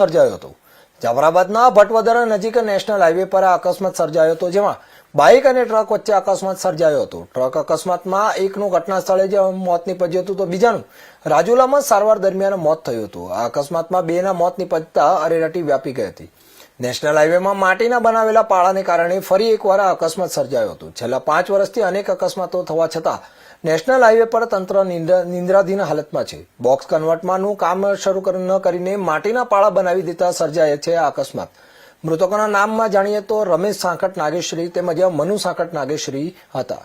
સર્જાયો હતો। જાફરાબાદના ભટવદરા નજીક નેશનલ હાઈવે પર આ અકસ્માત સર્જાયો હતો, જેમાં બાઇક અને ટ્રક વચ્ચે અકસ્માત સર્જાયો હતો। ટ્રક અકસ્માતમાં એકનું ઘટના સ્થળે જ મોત નીપજ્યું હતું, તો બીજાનું રાજુલામાં સારવાર દરમિયાન મોત થયું હતું। આ અકસ્માતમાં બેના મોત નીપજતા અરેરાટી વ્યાપી ગઈ હતી। નેશનલ હાઈવેમાં માટીના બનાવેલા પાળાને કારણે ફરી એકવાર આ અકસ્માત સર્જાયો હતો। છેલ્લા 5 વર્ષથી અનેક અકસ્માતો થવા છતાં નેશનલ હાઈવે પર તંત્ર નિંદ્રાધીન હાલતમાં છે। બોક્સ કન્વર્ટમાંનું કામ શરૂ ન કરીને માટીના પાળા બનાવી દેતા સર્જાય છે આ અકસ્માત। મૃતકોના નામમાં જાણીએ તો રમેશ સાંકટ નાગેશ્રી તેમજ મનુ સાંકટ નાગેશ્રી હતા।